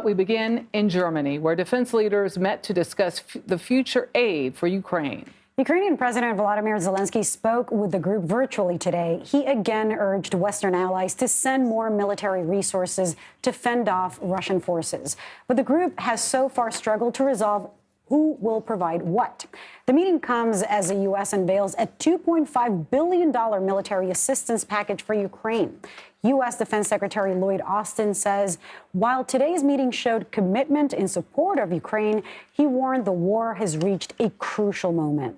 we begin in Germany, where defense leaders met to discuss the future aid for Ukraine. Ukrainian President Volodymyr Zelensky spoke with the group virtually today. He again urged Western allies to send more military resources to fend off Russian forces. But the group has so far struggled to resolve who will provide what. The meeting comes as the U.S. unveils a $2.5 billion military assistance package for Ukraine. U.S. Defense Secretary Lloyd Austin says while today's meeting showed commitment in support of Ukraine, he warned the war has reached a crucial moment.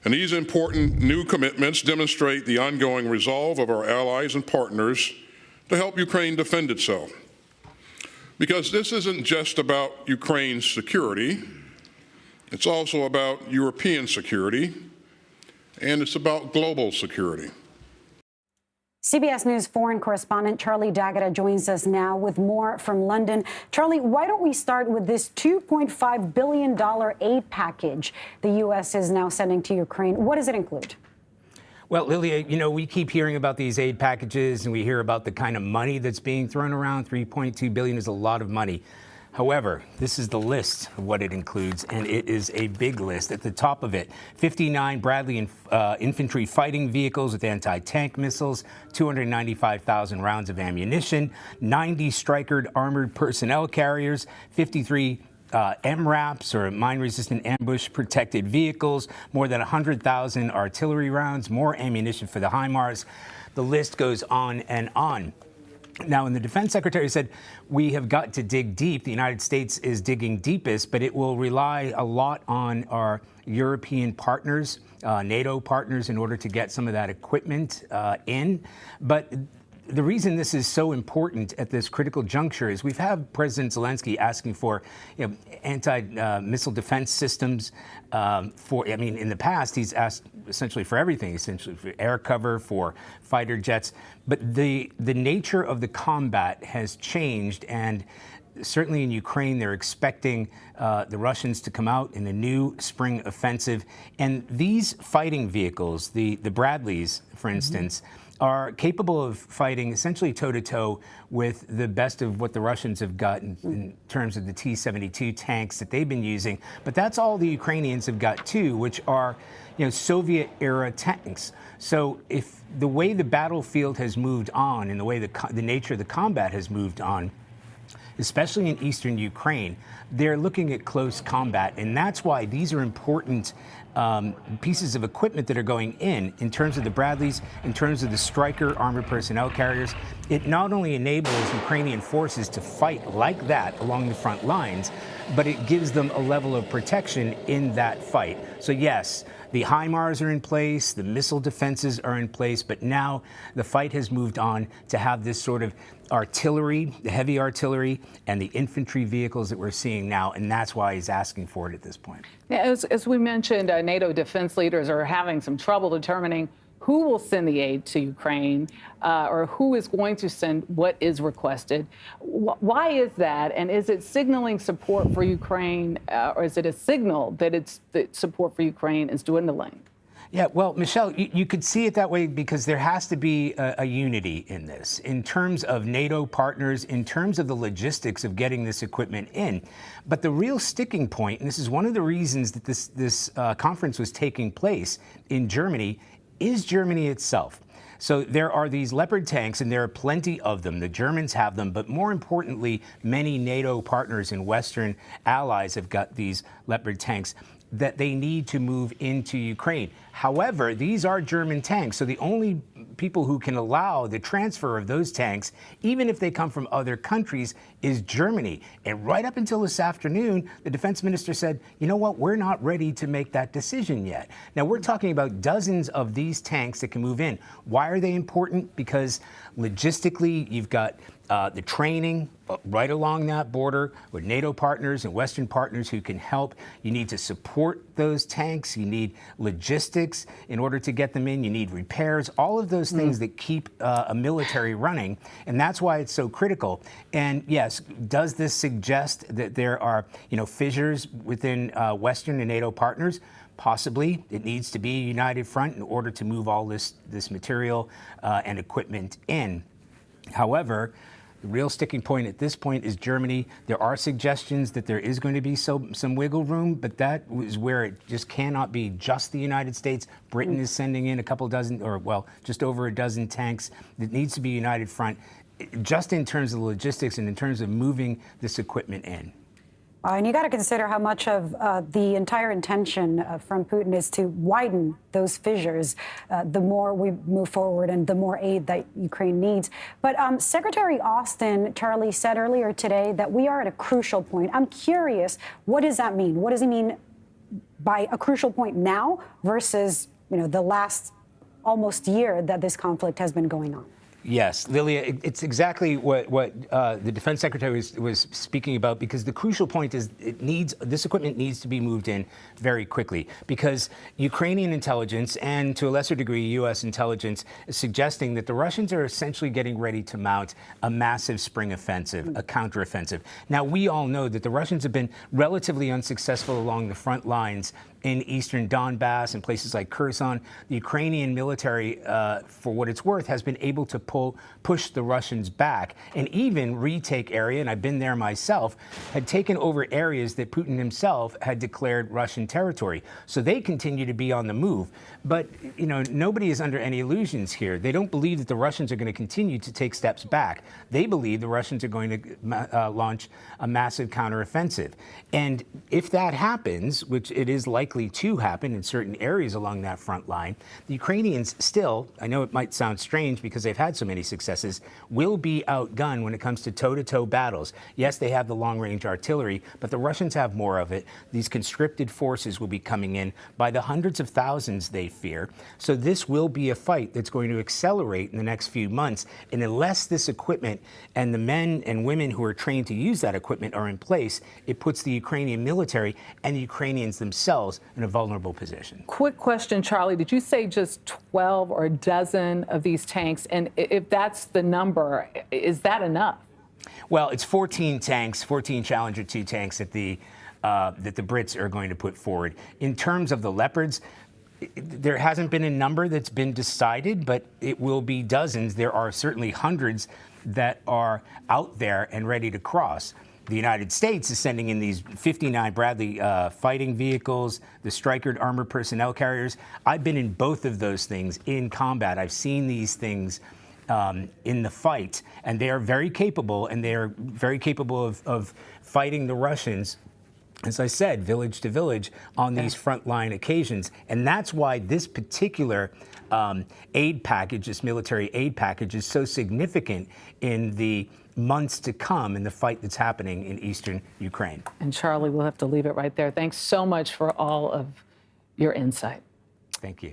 And these important new commitments demonstrate the ongoing resolve of our allies and partners to help Ukraine defend itself. Because this isn't just about Ukraine's security, it's also about European security, and it's about global security. CBS News foreign correspondent Charlie D'Agata joins us now with more from London. Charlie, why don't we start with this $2.5 billion aid package the U.S. is now sending to Ukraine? What does it include? Well, Lilia, you know, we keep hearing about these aid packages and we hear about the kind of money that's being thrown around. $3.2 billion is a lot of money. However, this is the list of what it includes, and it is a big list. At the top of it, 59 Bradley infantry fighting vehicles with anti-tank missiles, 295,000 rounds of ammunition, 90 Stryker armored personnel carriers, 53 MRAPs, or mine-resistant ambush-protected vehicles, more than 100,000 artillery rounds, more ammunition for the HIMARS. The list goes on and on. Now, when the defense secretary said, we have got to dig deep, the United States is digging deepest, but it will rely a lot on our European partners, NATO partners, in order to get some of that equipment in. But the reason this is so important at this critical juncture is we've had President Zelensky asking for, anti-missile defense systems in the past, he's asked essentially for everything, essentially for air cover, for fighter jets. But the nature of the combat has changed, and certainly in Ukraine, they're expecting the Russians to come out in a new spring offensive. And these fighting vehicles, the Bradleys, for instance, are capable of fighting essentially toe-to-toe with the best of what the Russians have got in terms of the T-72 tanks that they've been using. But that's all the Ukrainians have got too, which are, Soviet-era tanks. So if the way the battlefield has moved on and the way the nature of the combat has moved on, especially in eastern Ukraine, they're looking at close combat. And that's why these are important pieces of equipment that are going in terms of the Bradleys, in terms of the Stryker armored personnel carriers. It not only enables Ukrainian forces to fight like that along the front lines, but it gives them a level of protection in that fight. So yes, the HIMARS are in place, the missile defenses are in place, but now the fight has moved on to have this sort of artillery, the heavy artillery, and the infantry vehicles that we're seeing now, and that's why he's asking for it at this point. Yeah, as we mentioned, NATO defense leaders are having some trouble determining who will send the aid to Ukraine or who is going to send what is requested. Why is that? And is it signaling support for Ukraine or is it a signal that support for Ukraine is dwindling? Yeah, well, Michelle, you could see it that way because there has to be a unity in this, in terms of NATO partners, in terms of the logistics of getting this equipment in. But the real sticking point, and this is one of the reasons that this conference was taking place in Germany, is Germany itself. So there are these Leopard tanks, and there are plenty of them. The Germans have them, but more importantly, many NATO partners and Western allies have got these Leopard tanks that they need to move into Ukraine. However, these are German tanks, so the only people who can allow the transfer of those tanks, even if they come from other countries, is Germany. And right up until this afternoon, the defense minister said, you know what, we're not ready to make that decision yet. Now, we're talking about dozens of these tanks that can move in. Why are they important? Because logistically, you've got the training right along that border with NATO partners and Western partners who can help. You need to support those tanks. You need logistics in order to get them in. You need repairs, all of those things that keep a military running. And that's why it's so critical. And yes, does this suggest that there are, fissures within Western and NATO partners? Possibly. It needs to be a united front in order to move all this material and equipment in. However, The real sticking point at this point is Germany. There are suggestions that there is going to be some wiggle room, but that is where it just cannot be just the United States. Britain is sending in a couple dozen, or well, just over a dozen tanks. It needs to be a united front, just in terms of logistics and in terms of moving this equipment in. And you got to consider how much of the entire intention from Putin is to widen those fissures the more we move forward and the more aid that Ukraine needs. But Secretary Austin, Charlie, said earlier today that we are at a crucial point. I'm curious, what does that mean? What does he mean by a crucial point now versus, the last almost year that this conflict has been going on? Yes, Lilia, it's exactly what the defense secretary was speaking about, because the crucial point is this equipment needs to be moved in very quickly, because Ukrainian intelligence and to a lesser degree U.S. intelligence is suggesting that the Russians are essentially getting ready to mount a massive spring offensive, a counteroffensive. Now, we all know that the Russians have been relatively unsuccessful along the front lines in eastern Donbass and places like Kherson. The Ukrainian military, for what it's worth, has been able to push the Russians back and even retake area, and I've been there myself, had taken over areas that Putin himself had declared Russian territory. So they continue to be on the move. But, nobody is under any illusions here. They don't believe that the Russians are going to continue to take steps back. They believe the Russians are going to launch a massive counteroffensive. And if that happens, which it is likely to happen in certain areas along that front line, the Ukrainians still, I know it might sound strange because they've had so many successes, will be outgunned when it comes to toe-to-toe battles. Yes, they have the long-range artillery, but the Russians have more of it. These conscripted forces will be coming in by the hundreds of thousands, they fear. So this will be a fight that's going to accelerate in the next few months. And unless this equipment and the men and women who are trained to use that equipment are in place, it puts the Ukrainian military and the Ukrainians themselves in a vulnerable position. Quick question, Charlie. Did you say just 12 or a dozen of these tanks? And if that's the number, is that enough? Well, it's 14 tanks, 14 Challenger 2 tanks that the Brits are going to put forward. In terms of the Leopards, there hasn't been a number that's been decided, but it will be dozens. There are certainly hundreds that are out there and ready to cross. The United States is sending in these 59 Bradley fighting vehicles, the Stryker armored personnel carriers. I've been in both of those things in combat. I've seen these things in the fight, and they are very capable, and they are very capable of fighting the Russians, as I said, village to village on these frontline occasions. And that's why this particular aid package, this military aid package, is so significant in the months to come in the fight that's happening in eastern Ukraine. And Charlie, we'll have to leave it right there. Thanks so much for all of your insight. Thank you.